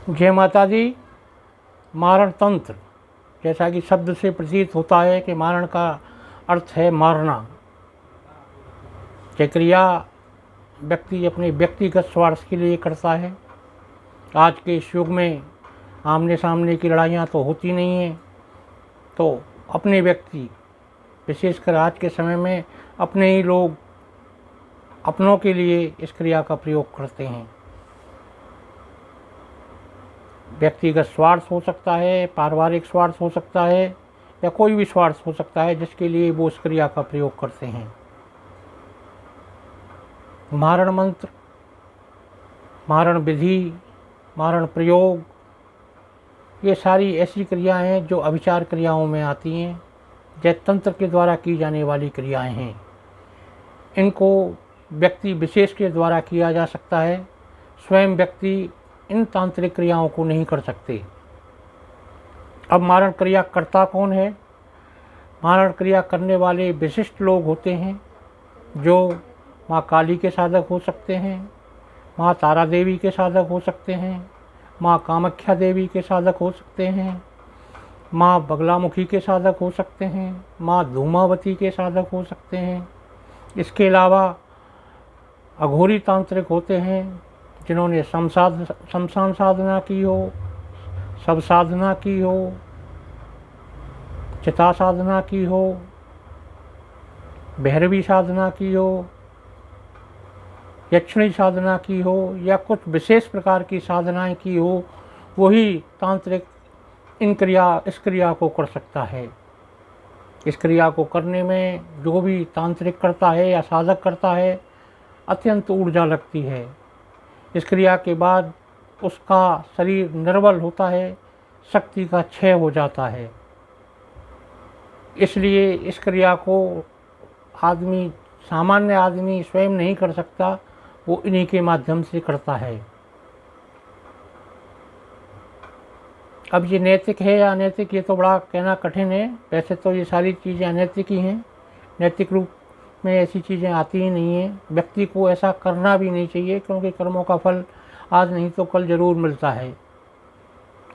जय माता दी। मारण तंत्र, जैसा कि शब्द से प्रतीत होता है कि मारण का अर्थ है मारना। ये क्रिया व्यक्ति अपने व्यक्तिगत स्वार्थ के लिए करता है। आज के इस युग में आमने सामने की लड़ाइयाँ तो होती नहीं हैं, तो अपने व्यक्ति, विशेषकर आज के समय में अपने ही लोग अपनों के लिए इस क्रिया का प्रयोग करते हैं। व्यक्तिगत स्वार्थ हो सकता है, पारिवारिक स्वार्थ हो सकता है, या कोई भी स्वार्थ हो सकता है जिसके लिए वो इस क्रिया का प्रयोग करते हैं। मारण मंत्र, मारण विधि, मारण प्रयोग, ये सारी ऐसी क्रियाएं हैं जो अभिचार क्रियाओं में आती हैं, जो तंत्र के द्वारा की जाने वाली क्रियाएं हैं। इनको व्यक्ति विशेष के द्वारा किया जा सकता है। स्वयं व्यक्ति इन तांत्रिक क्रियाओं को नहीं कर सकते। अब मारण क्रिया करता कौन है? मारण क्रिया करने वाले विशिष्ट लोग होते हैं, जो माँ काली के साधक हो सकते हैं, माँ तारा देवी के साधक हो सकते हैं, माँ कामाख्या देवी के साधक हो सकते हैं, माँ बगलामुखी के साधक हो सकते हैं, माँ धूमावती के साधक हो सकते हैं। इसके अलावा अघोरी तांत्रिक होते हैं, जिन्होंने शमशान साधना की हो, सब साधना की हो, चिता साधना की हो, भैरवी साधना की हो, यक्षिणी साधना की हो, या कुछ विशेष प्रकार की साधनाएं की हो, वही तांत्रिक इस क्रिया को कर सकता है। इस क्रिया को करने में जो भी तांत्रिक करता है या साधक करता है, अत्यंत ऊर्जा लगती है। इस क्रिया के बाद उसका शरीर निर्बल होता है, शक्ति का क्षय हो जाता है। इसलिए इस क्रिया को सामान्य आदमी स्वयं नहीं कर सकता, वो इन्हीं के माध्यम से करता है। अब ये नैतिक है या अनैतिक, ये तो बड़ा कहना कठिन है। वैसे तो ये सारी चीज़ें अनैतिक ही हैं, नैतिक रूप में ऐसी चीज़ें आती ही नहीं हैं। व्यक्ति को ऐसा करना भी नहीं चाहिए, क्योंकि कर्मों का फल आज नहीं तो कल ज़रूर मिलता है।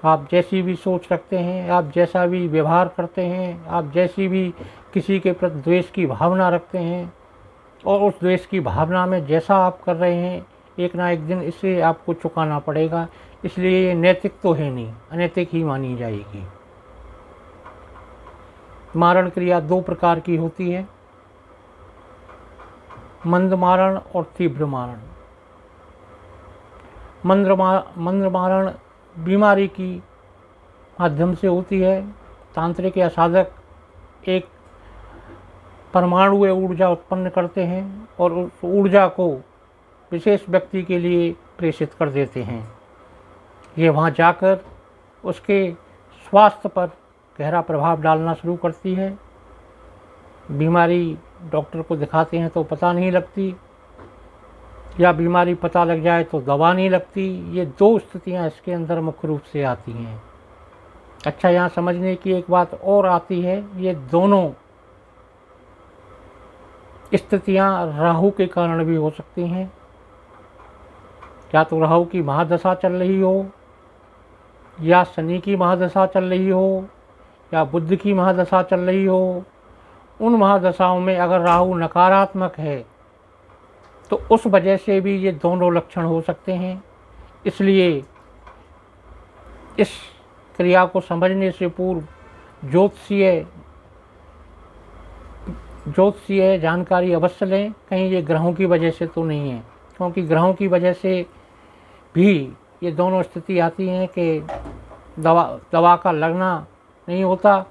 आप जैसी भी सोच रखते हैं, आप जैसा भी व्यवहार करते हैं, आप जैसी भी किसी के प्रति द्वेष की भावना रखते हैं, और उस द्वेष की भावना में जैसा आप कर रहे हैं, एक ना एक दिन इसे आपको चुकाना पड़ेगा। इसलिए ये नैतिक तो है नहीं, अनैतिक ही मानी जाएगी। मारण क्रिया दो प्रकार की होती है, मंद मारण और तीव्र मारण। मंद मारण बीमारी की माध्यम से होती है। तांत्रिक या साधक एक परमाणु ऊर्जा उत्पन्न करते हैं और उस ऊर्जा को विशेष व्यक्ति के लिए प्रेषित कर देते हैं। ये वहाँ जाकर उसके स्वास्थ्य पर गहरा प्रभाव डालना शुरू करती है। बीमारी डॉक्टर को दिखाते हैं तो पता नहीं लगती, या बीमारी पता लग जाए तो दवा नहीं लगती। ये दो स्थितियाँ इसके अंदर मुख्य रूप से आती हैं। अच्छा, यहाँ समझने की एक बात और आती है, ये दोनों स्थितियाँ राहु के कारण भी हो सकती हैं। या तो राहु की महादशा चल रही हो, या शनि की महादशा चल रही हो, या बुध की महादशा चल रही हो। उन महादशाओं में अगर राहु नकारात्मक है तो उस वजह से भी ये दोनों लक्षण हो सकते हैं। इसलिए इस क्रिया को समझने से पूर्व ज्योतिषीय जानकारी अवश्य लें, कहीं ये ग्रहों की वजह से तो नहीं है। क्योंकि ग्रहों की वजह से भी ये दोनों स्थिति आती हैं कि दवा का लगना नहीं होता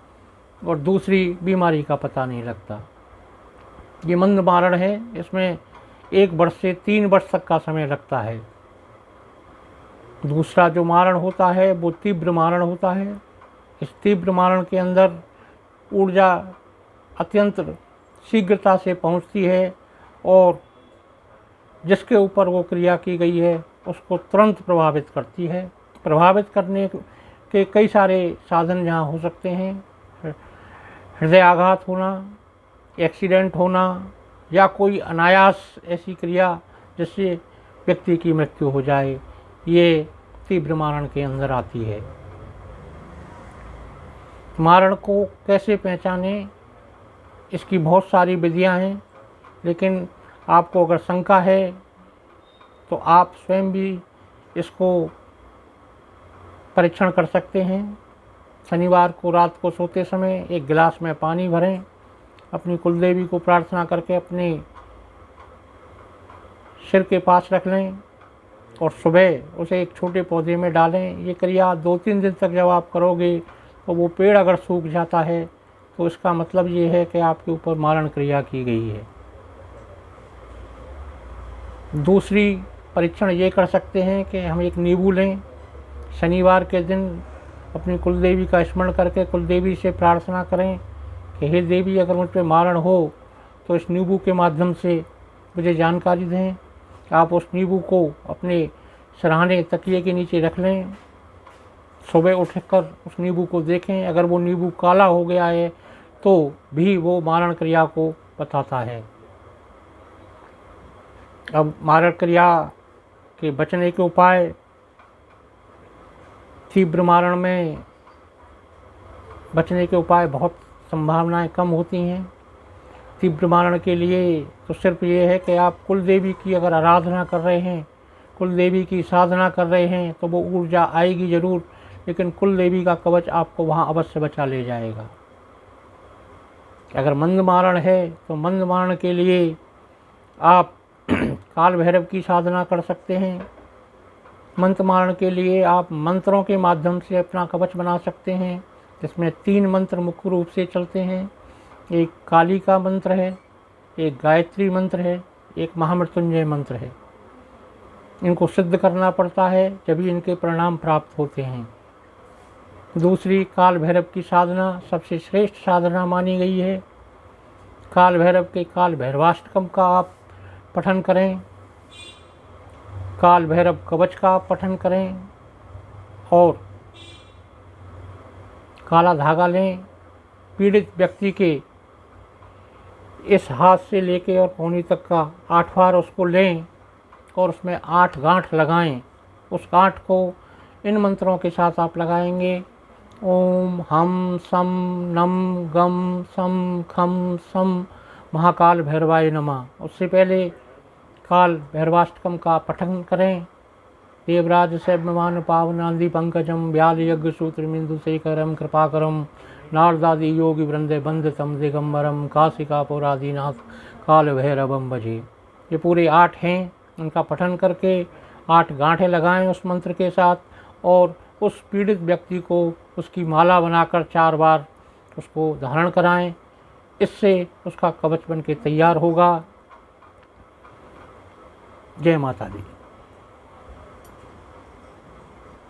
और दूसरी बीमारी का पता नहीं लगता। ये मंद मारण है, इसमें 1 वर्ष से 3 वर्ष तक का समय लगता है। दूसरा जो मारण होता है वो तीव्र मारण होता है। इस तीव्र मारण के अंदर ऊर्जा अत्यंत शीघ्रता से पहुंचती है, और जिसके ऊपर वो क्रिया की गई है उसको तुरंत प्रभावित करती है। प्रभावित करने के कई सारे साधन यहाँ हो सकते हैं। हृदय आघात होना, एक्सीडेंट होना, या कोई अनायास ऐसी क्रिया जिससे व्यक्ति की मृत्यु हो जाए, ये तीव्र मारण के अंदर आती है। मारण को कैसे पहचानें, इसकी बहुत सारी विधियां हैं, लेकिन आपको अगर शंका है तो आप स्वयं भी इसको परीक्षण कर सकते हैं। शनिवार को रात को सोते समय एक गिलास में पानी भरें, अपनी कुलदेवी को प्रार्थना करके अपने सिर के पास रख लें और सुबह उसे एक छोटे पौधे में डालें। ये क्रिया 2-3 दिन तक जब आप करोगे तो वो पेड़ अगर सूख जाता है तो इसका मतलब ये है कि आपके ऊपर मारण क्रिया की गई है। दूसरी परीक्षण ये कर सकते हैं कि हम एक नींबू लें, शनिवार के दिन अपनी कुलदेवी का स्मरण करके कुलदेवी से प्रार्थना करें कि हे देवी, अगर मुझ पर मारण हो तो इस नींबू के माध्यम से मुझे जानकारी दें। आप उस नींबू को अपने सिरहाने तकिए के नीचे रख लें, सुबह उठकर उस नींबू को देखें, अगर वो नींबू काला हो गया है तो भी वो मारण क्रिया को बताता है। अब मारण क्रिया के बचने के उपाय, तीव्र मारण में बचने के उपाय बहुत संभावनाएं कम होती हैं। तीव्र मारण के लिए तो सिर्फ ये है कि आप कुलदेवी की अगर आराधना कर रहे हैं, कुलदेवी की साधना कर रहे हैं तो वो ऊर्जा आएगी ज़रूर, लेकिन कुलदेवी का कवच आपको वहाँ अवश्य बचा ले जाएगा। अगर मंद मारण है तो मंद मारण के लिए आप काल भैरव की साधना कर सकते हैं। मंत्र मारण के लिए आप मंत्रों के माध्यम से अपना कवच बना सकते हैं, जिसमें 3 मंत्र मुख्य रूप से चलते हैं। एक काली का मंत्र है, एक गायत्री मंत्र है, एक महामृत्युंजय मंत्र है। इनको सिद्ध करना पड़ता है, जभी इनके परिणाम प्राप्त होते हैं। दूसरी, काल भैरव की साधना सबसे श्रेष्ठ साधना मानी गई है। काल भैरव के काल भैरवाष्टकम का आप पठन करें, काल भैरव कवच का पठन करें और काला धागा लें। पीड़ित व्यक्ति के इस हाथ से लेके और पौनी तक का 8 बार उसको लें और उसमें 8 गांठ लगाएं। उस गांठ को इन मंत्रों के साथ आप लगाएंगे। ओम हम सम नम गम सम खम सम महाकाल भैरवाय नमः। उससे पहले काल भैरवाष्टकम का पठन करें। देवराज सैभमान पावनादि पंकजम व्याल यज्ञ सूत्र मिंदु शेखरम कृपाकरम नारदादि योगी वृंदे बंदतम दिगंबरम काशिका पुरादीनाथ काल भैरवम भजे। ये पूरे 8 हैं, उनका पठन करके 8 गांठें लगाएं उस मंत्र के साथ और उस पीड़ित व्यक्ति को उसकी माला बनाकर 4 बार उसको धारण कराएं। इससे उसका कवच बन के तैयार होगा। जय माता दी।